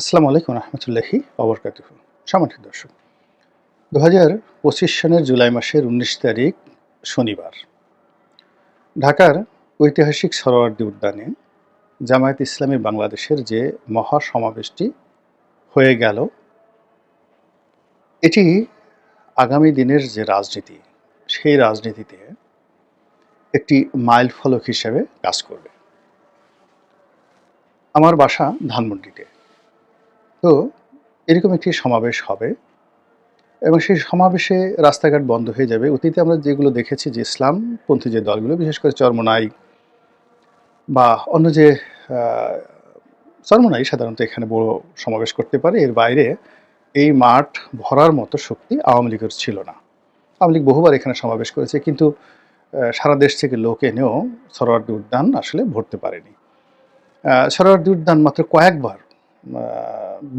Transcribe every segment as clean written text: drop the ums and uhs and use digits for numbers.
আসসালামু আলাইকুম রহমতুল্লাহি ওবরকাতুহু। সম্মানিত দর্শক, ২০২৫ সনের জুলাই মাসের ১৯ তারিখ শনিবার ঢাকার ঐতিহাসিক সোহরাওয়ার্দী উদ্যানে জামায়াত ইসলামী বাংলাদেশের যে মহা সমাবেশটি হয়ে গেল, এটি আগামী দিনের যে রাজনীতি, সেই রাজনীতিতে একটি মাইলফলক হিসেবে কাজ করবে। আমার বাসা ধানমন্ডিতে। তো এরকম একটি সমাবেশ হবে এবং সেই সমাবেশে রাস্তাঘাট বন্ধ হয়ে যাবে। অতীতে আমরা যেগুলো দেখেছি যে ইসলামপন্থী যে দলগুলো, বিশেষ করে চরমোনাই বা অন্য যে চরমোনাই সাধারণত এখানে বড় সমাবেশ করতে পারে। এর বাইরে এই মাঠ ভরার মতো শক্তি আওয়ামী লীগের ছিল না। আওয়ামী লীগ বহুবার এখানে সমাবেশ করেছে, কিন্তু সারা দেশ থেকে লোক এনেও সোহরাওয়ার্দী উদ্যান আসলে ভরতে পারেনি। সোহরাওয়ার্দী উদ্যান মাত্র কয়েকবার,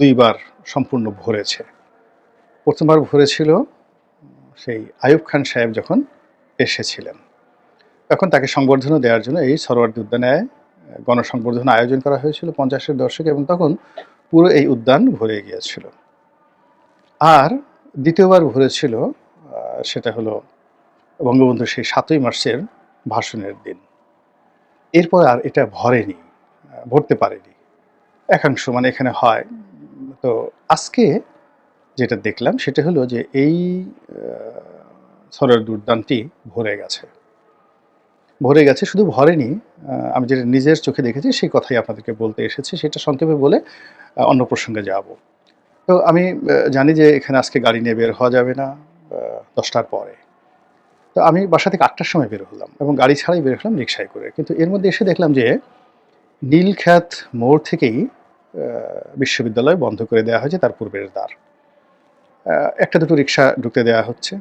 ২ বার সম্পূর্ণ ভরেছে। প্রথমবার ভরেছিল সেই আইয়ুব খান সাহেব যখন এসেছিলেন, তখন তাকে সংবর্ধনা দেওয়ার জন্য এই সোহরাওয়ার্দী উদ্যানে গণসংবর্ধনা আয়োজন করা হয়েছিল ৫০-এর দশকে, এবং তখন পুরো এই উদ্যান ভরে গিয়েছিল। আর দ্বিতীয়বার ভরেছিল, সেটা হলো বঙ্গবন্ধুর সেই ৭ই মার্চের ভাষণের দিন। এরপর আর এটা ভরেনি, ভরতে পারেনি একাংশ, মানে এখানে হয়। তো আজকে যেটা দেখলাম সেটা হলো যে এই সোহরাওয়ার্দী উদ্যানটি ভরে গেছে। শুধু ভরেনি, আমি যেটা নিজের চোখে দেখেছি সেই কথাই আপনাদেরকে বলতে এসেছি। সেটা সংক্ষেপে বলে অন্য প্রসঙ্গে যাব। তো আমি জানি যে এখানে আজকে গাড়ি নিয়ে বের হওয়া যাবে না ১০টার পরে। তো আমি বাসা থেকে ৮টার সময় বের হলাম এবং গাড়ি ছাড়াই বের হলাম রিকশায় করে। কিন্তু এর মধ্যে এসে দেখলাম যে নীলক্ষেত মোড় থেকেই বিশ্ববিদ্যালয় বন্ধ করে দেওয়া হয়েছে, তার পূর্বের দ্বার। একটা দুটো রিকশা ঢুকতে দেওয়া হচ্ছে।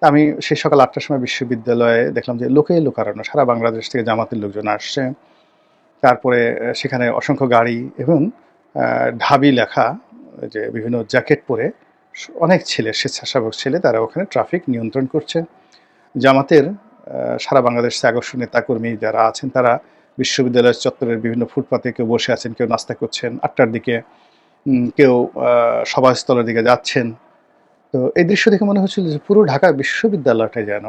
আমি সেই সকাল ৮টার সময় বিশ্ববিদ্যালয়ে দেখলাম যে লোকে লোকারণ্য, সারা বাংলাদেশ থেকে জামাতের লোকজন আসছে। তারপরে সেখানে অসংখ্য গাড়ি এবং ঢাবি লেখা যে বিভিন্ন জ্যাকেট পরে অনেক ছেলে, স্বেচ্ছাসেবক ছেলে, তারা ওখানে ট্রাফিক নিয়ন্ত্রণ করছে। জামাতের সারা বাংলাদেশ থেকে আগস্ট নেতাকর্মী যারা আছেন, তারা বিশ্ববিদ্যালয়ের চত্বরের বিভিন্ন ফুটপাতে কেউ বসে আছেন, কেউ নাস্তা করছেন ৮টার দিকে, কেউ সভাস্থলের দিকে যাচ্ছেন। তো এই দৃশ্য দেখে মনে হচ্ছিল যে পুরো ঢাকা বিশ্ববিদ্যালয়টা যেন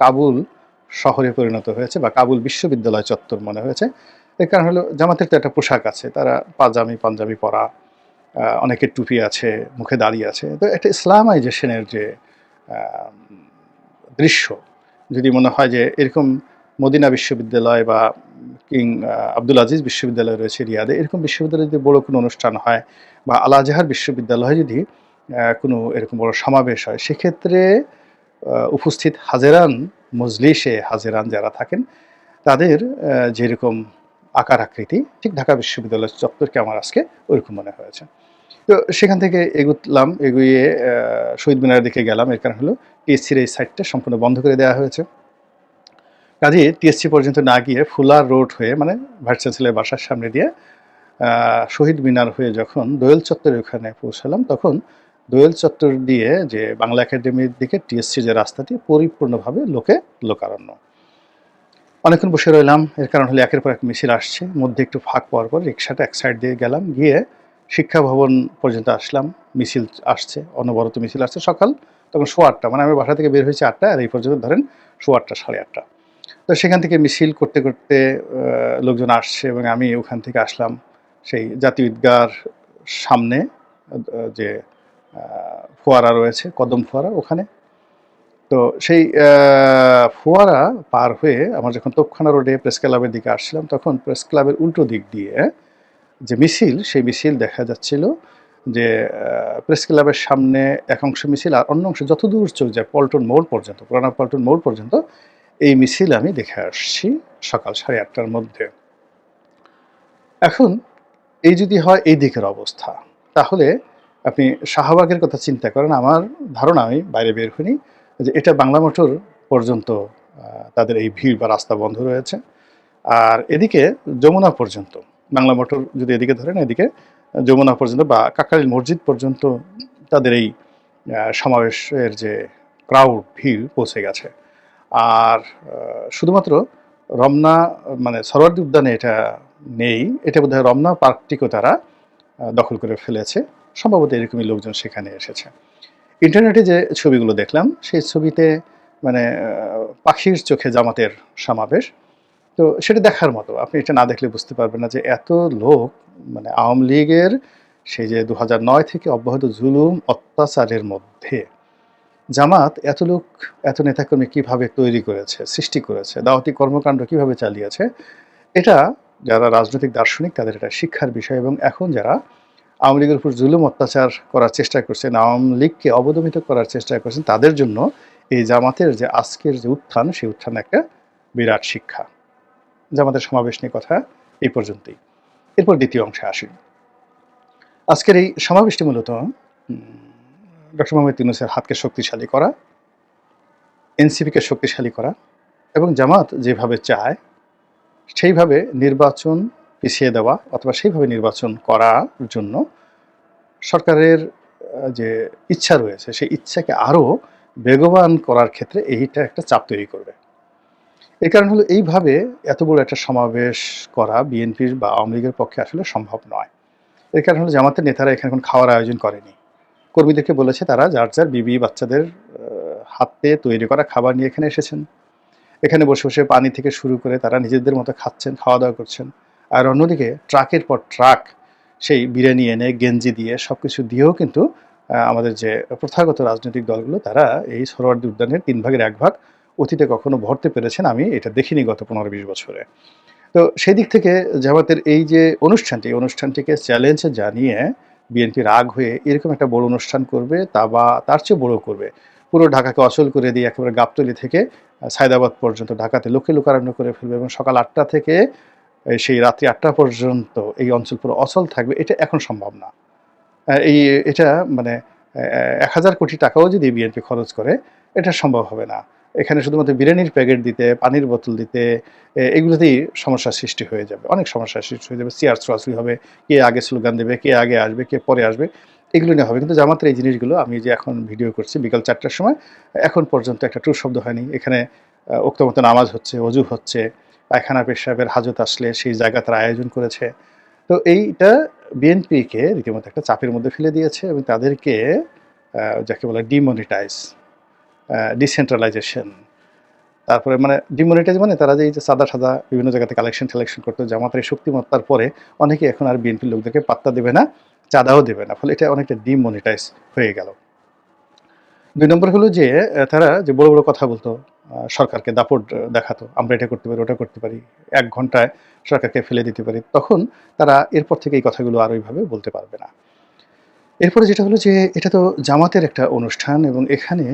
কাবুল শহরে পরিণত হয়েছে বা কাবুল বিশ্ববিদ্যালয় চত্বর মনে হয়েছে। এর কারণ হলো জামাতের তো একটা পোশাক আছে, তারা পাঞ্জাবি পরা, অনেকের টুপি আছে, মুখে দাড়ি আছে। তো একটা ইসলামাইজেশনের যে দৃশ্য, যদি মনে হয় যে এরকম মদিনা বিশ্ববিদ্যালয় বা কিং আব্দুল আজিজ বিশ্ববিদ্যালয় রয়েছে রিয়াদে, এরকম বিশ্ববিদ্যালয়ে যদি বড় কোনো অনুষ্ঠান হয় বা আল আজহার বিশ্ববিদ্যালয়ে যদি কোনো এরকম বড় সমাবেশ হয়, সেক্ষেত্রে উপস্থিত হাজেরান, মজলিসে হাজেরান যারা থাকেন, তাদের যেরকম আকার আকৃতি, ঠিক ঢাকা বিশ্ববিদ্যালয় চত্বরকে আমার আজকে ওইরকম মনে হয়েছে। তো সেখান থেকে এগুয়ে শহীদ মিনারের দিকে গেলাম। এর কারণ হলো টিএসসির এই সাইডটা সম্পূর্ণ বন্ধ করে দেওয়া হয়েছে। কাজেই টিএসসি পর্যন্ত না গিয়ে ফুলার রোড হয়ে, মানে ভাইস চ্যান্সেলরের বাসার সামনে দিয়ে শহীদ মিনার হয়ে যখন দোয়েল চত্বরের ওখানে পৌঁছালাম, তখন দোয়েল চত্বর দিয়ে যে বাংলা একাডেমির দিকে টিএসসি যে রাস্তাটি, পরিপূর্ণভাবে লোকারণ্য। অনেকক্ষণ বসে রইলাম। এর কারণ হলো একের পর এক মিছিল আসছে, মধ্যে একটু ফাঁক পাওয়ার পর রিক্সাটা এক সাইড দিয়ে গেলাম, গিয়ে শিক্ষা ভবন পর্যন্ত আসলাম। মিছিল আসছে, অনবরত মিছিল আসছে। সকাল তখন 8:15, মানে আমি বাসা থেকে বের হয়েছি 8টা, আর এই পর্যন্ত ধরেন 8:15, 8:30। তো সেখান থেকে মিছিল করতে করতে লোকজন আসছে এবং আমি ওখান থেকে আসলাম সেই জাতীয় ঈদগাহর সামনে যে ফোয়ারা রয়েছে, কদম ফোয়ারা, ওখানে। তো সেই ফোয়ারা পার হয়ে আমার যখন তোপখানা রোডে প্রেস ক্লাবের দিকে আসছিলাম, তখন প্রেস ক্লাবের উল্টো দিক দিয়ে যে মিছিল, সেই মিছিল দেখা যাচ্ছিল যে প্রেস ক্লাবের সামনে এক অংশ মিছিল, আর অন্য অংশ যতদূর চোখ যায় পল্টন মোড় পর্যন্ত, পুরানা পল্টন মোড় পর্যন্ত এই মিছিল আমি দেখে আসছি সকাল 8:30টার মধ্যে। এখন এই যদি হয় এই দিকের অবস্থা, তাহলে আপনি শাহবাগের কথা চিন্তা করেন। আমার ধারণা, আমি বাইরে বের হইনি, যে এটা বাংলা মোটর পর্যন্ত তাদের এই ভিড় বা রাস্তা বন্ধ রয়েছে। আর এদিকে যমুনা পর্যন্ত, বাংলা মোটর যদি এদিকে ধরেন, এদিকে যমুনা পর্যন্ত বা কাকরাইল মসজিদ পর্যন্ত তাদের এই সমাবেশের যে ক্রাউড, ভিড় পৌঁছে গেছে। আর শুধুমাত্র রমনা, মানে সোহরাওয়ার্দী উদ্যানে এটা নেই, এটা বোধহয় রমনা পার্কটিকেও তারা দখল করে ফেলেছে। সম্ভবত এরকমই লোকজন সেখানে এসেছে। ইন্টারনেটে যে ছবিগুলো দেখলাম, সেই ছবিতে মানে পাখির চোখে জামাতের সমাবেশ। তো সেটা দেখার মতো। আপনি এটা না দেখলে বুঝতে পারবেন না যে এত লোক, মানে আওয়ামী লীগের সেই যে ২০০৯ থেকে অব্যাহত জুলুম, অত্যাচারের মধ্যে জামাত এত লোক, এত নেতাকর্মী কিভাবে তৈরি করেছে, সৃষ্টি করেছে, দাওয়াতি কর্মকাণ্ড কিভাবে চালিয়েছে, এটা যারা রাজনৈতিক দার্শনিক তাদের এটা শিক্ষার বিষয়। এবং এখন যারা আওয়ামী লীগের উপর জুলুম অত্যাচার করার চেষ্টা করছেন, আওয়ামী লীগকে অবদমিত করার চেষ্টা করছেন, তাদের জন্য এই জামাতের যে আজকের যে উত্থান, সেই উত্থান একটা বিরাট শিক্ষা। জামাতের সমাবেশ নিয়ে কথা এই পর্যন্তই। এরপর দ্বিতীয় অংশে আসি। আজকের এই সমাবেশটি মূলত ডক্টর মোহাম্মদ ইউনূসের হাতকে শক্তিশালী করা, এনসিপিকে শক্তিশালী করা, এবং জামাত যেভাবে চায় সেইভাবে নির্বাচন পিছিয়ে দেওয়া অথবা সেইভাবে নির্বাচন করার জন্য সরকারের যে ইচ্ছা রয়েছে, সেই ইচ্ছাকে আরও বেগবান করার ক্ষেত্রে এইটা একটা চাপ তৈরি করবে। এর কারণ হলো এইভাবে এত বড় একটা সমাবেশ করা বিএনপির বা আওয়ামী লীগের পক্ষে আসলে সম্ভব নয়। এর কারণ হলো জামাতের নেতারা এখানে কোনো খাওয়ার আয়োজন করেনি। কর্মীদেরকে বলেছে তারা যার যার বিবি বাচ্চাদের হাতে তৈরি করা খাবার নিয়ে এখানে এসেছেন। এখানে বসে বসে পানি থেকে শুরু করে তারা নিজেদের মতো খাচ্ছেন, খাওয়া দাওয়া করছেন। আর অন্যদিকে ট্রাকের পর ট্রাক সেই বিরিয়ানি এনে গেঞ্জি দিয়ে সব কিছু দিয়েও কিন্তু আমাদের যে প্রথাগত রাজনৈতিক দলগুলো তারা এই সোহরাওয়ার্দী উদ্যানের ৩ ভাগের ১ ভাগ অতীতে কখনো ভরতে পেরেছেন আমি এটা দেখিনি গত ১৫-২০ বছরে। তো সেই দিক থেকে জামাতের এই যে অনুষ্ঠানটি, অনুষ্ঠানটিকে চ্যালেঞ্জ জানিয়ে বিএনপি রাগ হয়ে এরকম একটা বড় অনুষ্ঠান করবে, তা বা তার চেয়ে বড় করবে। পুরো ঢাকাকে অচল করে দিয়ে একেবারে গাবতলী থেকে সায়দাবাদ পর্যন্ত ঢাকাতে লোকে লোকারণ্য করে ফেলবে এবং সকাল ৮টা থেকে সেই রাত্রি ৮টা পর্যন্ত এই অঞ্চল পুরো অচল থাকবে, এটা এখন সম্ভব না। এটা মানে ১,০০০ কোটি টাকাও যদি বিএনপি খরচ করে, এটা সম্ভব হবে না। এখানে শুধুমাত্র বিরিয়ানির প্যাকেট দিতে, পানির বোতল দিতে, এগুলোতেই সমস্যার সৃষ্টি হয়ে যাবে। অনেক সমস্যার সৃষ্টি হয়ে যাবে। চেয়ার ছোঁড়াছুড়ি হবে, কে আগে স্লোগান দেবে, কে আগে আসবে, কে পরে আসবে, এগুলো নিয়ে হবে। কিন্তু জামাতের এই জিনিসগুলো, আমি যে এখন ভিডিও করছি বিকাল ৪টার সময়, এখন পর্যন্ত একটা টুঁ শব্দ হয়নি। এখানে উক্তমত নামাজ হচ্ছে, অজু হচ্ছে, পায়খানা পেশাবের হাজত আসলে সেই জায়গা তারা আয়োজন করেছে। তো এইটা বিএনপিকে রীতিমতো একটা চাপের মধ্যে ফেলে দিয়েছে এবং তাদেরকে যাকে বলে ডিমনিটাইজ, ডিসেন্ট্রালাইজেশন, তারপরে মানে ডিমনিটাইজ মানে তারা যে এই যে সাদা বিভিন্ন জায়গাতে কালেকশন করতো, জামাতের এই শক্তিমত্তার পরে অনেকে এখন আর বিএনপির লোকদেরকে পাত্তা দেবে না, চাঁদাও দেবে না। ফলে এটা অনেকটা ডিমনিটাইজ হয়ে গেল। ২ নম্বর হলো যে তারা যে বড় বড় কথা বলতো, সরকারকে দাপট দেখাতো, আমরা এটা করতে পারি, ওটা করতে পারি, ১ ঘন্টায় সরকারকে ফেলে দিতে পারি। তখন তারা এরপর থেকে এই কথাগুলো আর ওইভাবে বলতে পারবে না। এরপরে যেটা হলো যে এটা তো জামাতের একটা অনুষ্ঠান এবং এখানে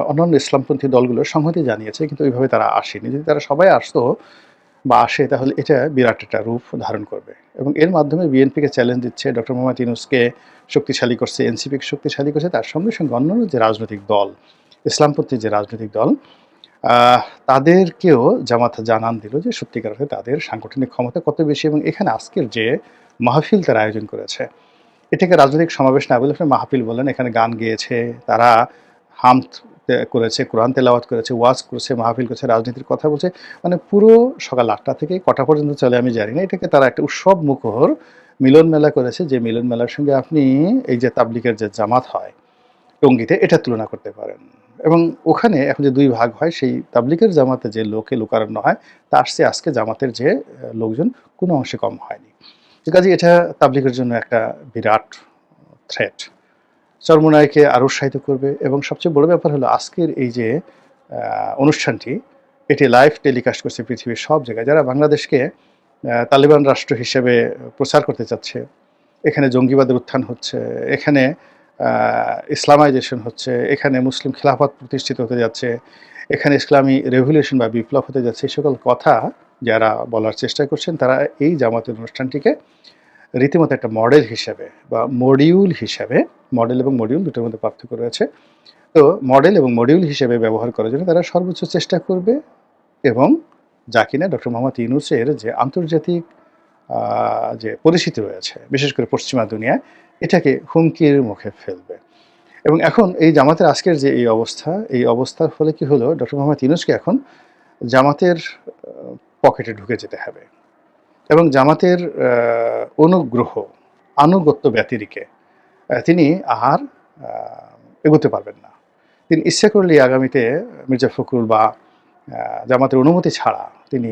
অন্যান্য ইসলামপন্থী দলগুলো সংহতি জানিয়েছে, কিন্তু ওইভাবে তারা আসেনি। যদি তারা সবাই আসতো বা আসে তাহলে এটা বিরাট একটা রূপ ধারণ করবে এবং এর মাধ্যমে বিএনপিকে চ্যালেঞ্জ দিচ্ছে, ডক্টর মোহাম্মদ ইউনূসকে শক্তিশালী করছে, এনসিপিকে শক্তিশালী করছে, তার সঙ্গে অন্যান্য যে রাজনৈতিক দল, ইসলামপন্থী যে রাজনৈতিক দল, আহ তাদেরকেও জামাত জানান দিল যে সত্যিকার অর্থে তাদের সাংগঠনিক ক্ষমতা কত বেশি। এবং এখানে আজকের যে মাহফিল তারা আয়োজন করেছে, এটাকে রাজনৈতিক সমাবেশ না বলে আপনি মাহফিল বলেন। এখানে গান গেয়েছে তারা, হামদ করেছে, কোরআন তেলাওয়াত করেছে, ওয়াজ করেছে, মাহফিল করেছে, রাজনীতির কথা বলছে। মানে পুরো সকাল ৮টা থেকে কটা পর্যন্ত চলে আমি জানি না। এটাকে তারা একটা উৎসব মুখর মিলন মেলা করেছে, যে মিলন মেলার সঙ্গে আপনি এই যে তাবলিগের যে জামাত হয় টঙ্গীতে, এটা তুলনা করতে পারেন। এবং ওখানে এখন যে ২ ভাগ হয়, সেই তাবলিগের জামাতে যে লোকে লোকারণ্য হয়, তার চেয়ে আজকে জামাতের যে লোকজন কোনো অংশে কম হয়নি। কাজে এটা তাবলিগের জন্য একটা বিরাট থ্রেট, চরমোনাইকে আরও উৎসাহিত করবে। এবং সবচেয়ে বড় ব্যাপার হলো আজকের এই যে অনুষ্ঠানটি, এটি লাইভ টেলিকাস্ট করছে পৃথিবীর সব জায়গায়। যারা বাংলাদেশকে তালিবান রাষ্ট্র হিসেবে প্রচার করতে চাচ্ছে, এখানে জঙ্গিবাদের উত্থান হচ্ছে, এখানে ইসলামাইজেশন হচ্ছে, এখানে মুসলিম খেলাফত প্রতিষ্ঠিত হতে যাচ্ছে, এখানে ইসলামী রেভলিউশন বা বিপ্লব হতে যাচ্ছে, এই সকল কথা যারা বলার চেষ্টা করছেন, তারা এই জামাতের অনুষ্ঠানটিকে রীতিমতো একটা মডেল হিসেবে বা মডিউল হিসেবে, মডেল এবং মডিউল দুটোর মধ্যে পার্থক্য রয়েছে, তো মডেল এবং মডিউল হিসেবে ব্যবহার করার জন্য তারা সর্বোচ্চ চেষ্টা করবে এবং যা কিনা ডক্টর মোহাম্মদ ইউনূসের যে আন্তর্জাতিক যে পরিচিতি রয়েছে, বিশেষ করে পশ্চিমা দুনিয়ায়, এটাকে হুমকির মুখে ফেলবে। এবং এখন এই জামাতের আজকের যে এই অবস্থা, এই অবস্থার ফলে কি হলো, ডক্টর মোহাম্মদ ইউনূসকে এখন জামাতের পকেটে ঢুকে যেতে হবে এবং জামাতের অনুগ্রহ আনুগত্য ব্যতিরিকে তিনি আর এগোতে পারবেন না। তিনি ইচ্ছা করলে আগামীতে মির্জা ফখরুল বা জামাতের অনুমতি ছাড়া তিনি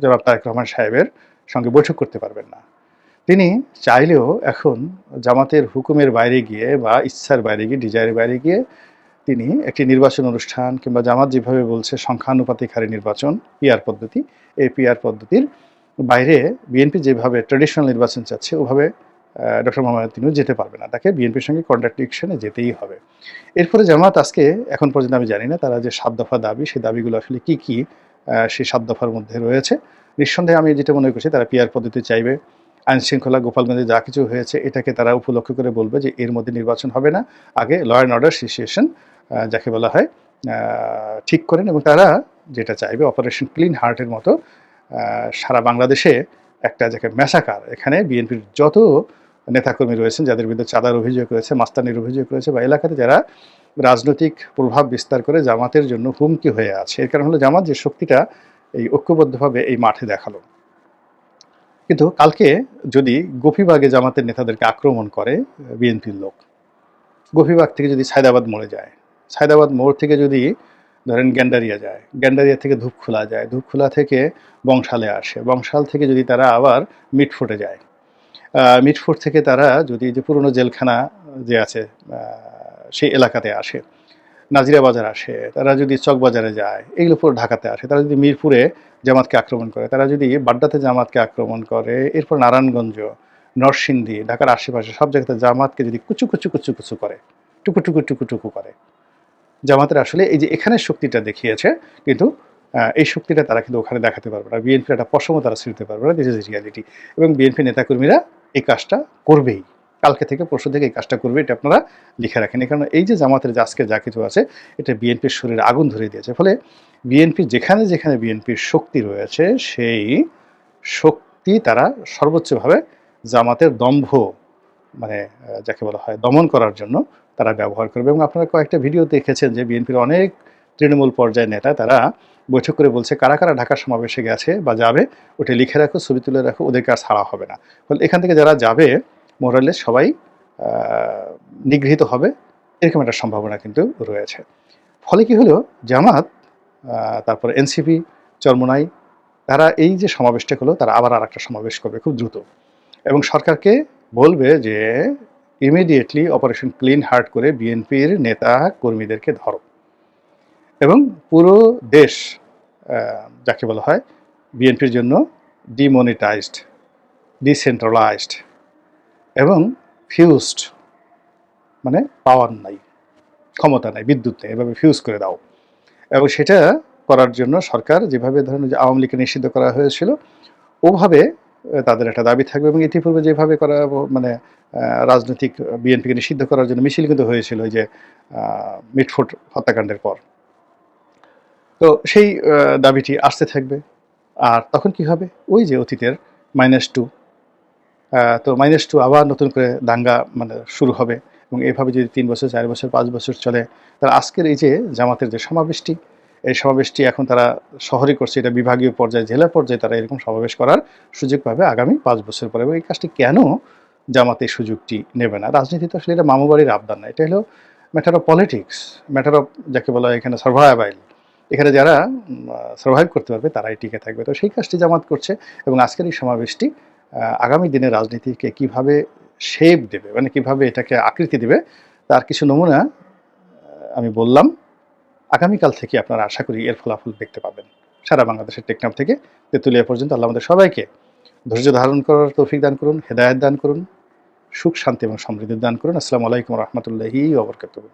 জনাব তারেক রহমান সাহেবের সঙ্গে বৈঠক করতে পারবেন না। তিনি চাইলেও এখন জামাতের হুকুমের বাইরে গিয়ে বা ইচ্ছার বাইরে গিয়ে, ডিজায়ারের বাইরে গিয়ে তিনি একটি নির্বাচন অনুষ্ঠান কিংবা জামাত যেভাবে বলছে সংখ্যানুপাতিক হারে নির্বাচন, পিআর পদ্ধতি, এই পিআর পদ্ধতির বাইরে বিএনপি যেভাবে ট্র্যাডিশনাল নির্বাচন চাচ্ছে ওভাবে ডক্টর মোহাম্মদ তিনিও যেতে পারবে না। তাকে বিএনপির সঙ্গে কন্ট্রাডিকশনে যেতেই হবে। এরপরে জামাত আজকে এখন পর্যন্ত আমি জানি না তারা যে 7 দফা দাবি, সেই দাবিগুলো আসলে কি কি সেই 7 দফার মধ্যে রয়েছে। নিঃসন্দেহে আমি যেটা মনে করছি তারা পিআর পদ্ধতি চাইবে। আইনশৃঙ্খলা গোপালগঞ্জে যা কিছু হয়েছে এটাকে তারা উপলক্ষ করে বলবে যে এর মধ্যে নির্বাচন হবে না, আগে ল অ্যান্ড অর্ডার সিচুয়েশন যাকে বলা হয় ঠিক করেন। এবং তারা যেটা চাইবে অপারেশন ক্লিন হার্টের মতো সারা বাংলাদেশে একটা যাকে ম্যাসাকার, এখানে বিএনপির যত নেতাকর্মী রয়েছেন যাদের বিরুদ্ধে চাঁদার অভিযোগ রয়েছে, মাস্তানির অভিযোগ রয়েছে, বা এলাকাতে যারা রাজনৈতিক প্রভাব বিস্তার করে জামাতের জন্য হুমকি হয়ে আছে, এর কারণ হলো জামাত যে শক্তিটা এই ঐক্যবদ্ধভাবে এই মাঠে দেখালো। কিন্তু কালকে যদি গোপীবাগে জামাতের নেতাদেরকে আক্রমণ করে বিএনপির লোক, গোপীবাগ থেকে যদি সায়দাবাদ মোড়ে যায়, সায়দাবাদ মোড় থেকে যদি ধরেন গ্যান্ডারিয়া যায়, গ্যান্ডারিয়া থেকে ধূপখোলা যায়, ধূপখোলা থেকে বংশালে আসে, বংশাল থেকে যদি তারা আবার মিটফোর্টে যায়, মিটফোর্ট থেকে তারা যদি যে পুরনো জেলখানা যে আছে সেই এলাকাতে আসে, নাজিরা বাজার আসে, তারা যদি চকবাজারে যায়, এগুলো পুরো ঢাকাতে আসে, তারা যদি মিরপুরে জামাতকে আক্রমণ করে, তারা যদি বাড্ডাতে জামাতকে আক্রমণ করে, এরপর নারায়ণগঞ্জ, নরসিংদী, ঢাকার আশেপাশে সব জায়গাতে জামাতকে যদি কুচু কুচু কুচু কুচু করে, টুকু টুকু টুকু টুকু করে, জামাতের আসলে এই যে এখানে শক্তিটা দেখিয়েছে, কিন্তু এই শক্তিটা তারা কিন্তু ওখানে দেখাতে পারবে না। বিএনপির একটা পশমও তারা ছিঁড়তে পারবে না, দিস ইজ রিয়ালিটি। এবং বিএনপি নেতাকর্মীরা এই কাজটা করবেই, কালকে থেকে পরশু থেকে এই কাজটা করবে, এটা আপনারা লিখে রাখেন। কারণ এই যে জামাতের যে আজকে যা কিছু আছে এটা বিএনপির শরীরে আগুন ধরে দিয়েছে। ফলে বিএনপি যেখানে যেখানে বিএনপির শক্তি রয়েছে সেই শক্তি তারা সর্বোচ্চভাবে জামাতের দম্ভ মানে যাকে বলা হয় দমন করার জন্য তারা ব্যবহার করবে। এবং আপনারা কয়েকটা ভিডিও দেখেছেন যে বিএনপির অনেক তৃণমূল পর্যায়ের নেতা তারা বৈঠক করে বলছে কারা কারা ঢাকার সমাবেশে গেছে বা যাবে ওটা লিখে রাখো, ছবি তুলে রাখো, ওদেরকে আর ছাড়া হবে না। ফলে এখান থেকে যারা যাবে মোরালে সবাই নিগৃহীত হবে, এরকম একটা সম্ভাবনা কিন্তু রয়েছে। ফলে কি হলো, জামাত তারপর এনসিপি, চরমোনাই, তারা এই যে সমাবেশটা হলো তারা আবার আর একটা সমাবেশ করবে খুব দ্রুত, এবং সরকারকে বলবে যে ইমিডিয়েটলি অপারেশন ক্লিন হার্ট করে বিএনপির নেতা কর্মীদেরকে ধরো, এবং পুরো দেশ যাকে বলা হয় বিএনপির জন্য ডিমনিটাইজড, ডিসেন্ট্রালাইজড এবং ফিউজড, মানে পাওয়ার নাই, ক্ষমতা নাই, বিদ্যুৎ নেই, এভাবে ফিউজ করে দাও। এবং সেটা করার জন্য সরকার যেভাবে ধরেন যে আওয়ামী লীগকে নিষিদ্ধ করা হয়েছিল ওভাবে তাদের একটা দাবি থাকবে। এবং ইতিপূর্বে যেভাবে করা মানে রাজনৈতিক বিএনপিকে নিষিদ্ধ করার জন্য মিছিল কিন্তু হয়েছিল ওই যে মিটফোর্ট হত্যাকাণ্ডের পর, তো সেই দাবিটি আসতে থাকবে। আর তখন কি হবে, ওই যে অতীতের -2, তো -2 আবার নতুন করে দাঙ্গা মানে শুরু হবে। এবং এভাবে যদি 3 বছর, 4 বছর, 5 বছর চলে, তারা আজকের এই যে জামাতের যে সমাবেশটি, এই সমাবেশটি এখন তারা শহরে করছে, এটা বিভাগীয় পর্যায়ে, জেলা পর্যায়ে তারা এরকম সমাবেশ করার সুযোগ পাবে আগামী 5 বছর পরে। এবং এই কাজটি কেন জামাত এই সুযোগটি নেবে না? রাজনীতি তো আসলে এটা মামুবাড়ির আবদার না, এটা হলো matter of politics, matter of যাকে বলা হয় এখানে সার্ভাইভাল। এখানে যারা সার্ভাইভ করতে পারবে তারাই টিকে থাকবে। তো সেই কাজটি জামাত করছে। এবং আজকের এই সমাবেশটি আগামী দিনের রাজনীতিকে কিভাবে শেপ দেবে, মানে কিভাবে এটাকে আকৃতি দেবে, তার কিছু নমুনা আমি বললাম। আগামীকাল থেকে আপনারা আশা করি এর ফলাফল দেখতে পাবেন। সারা বাংলাদেশের টেকনাফ থেকে তেঁতুলিয়া পর্যন্ত আল্লাহ আমাদের সবাইকে ধৈর্য ধারণ করার তৌফিক দান করুন, হেদায়েত দান করুন, সুখ শান্তি এবং সমৃদ্ধি দান করুন। আসসালামু আলাইকুম রহমতুল্লাহি ওয়া বারাকাতুহু।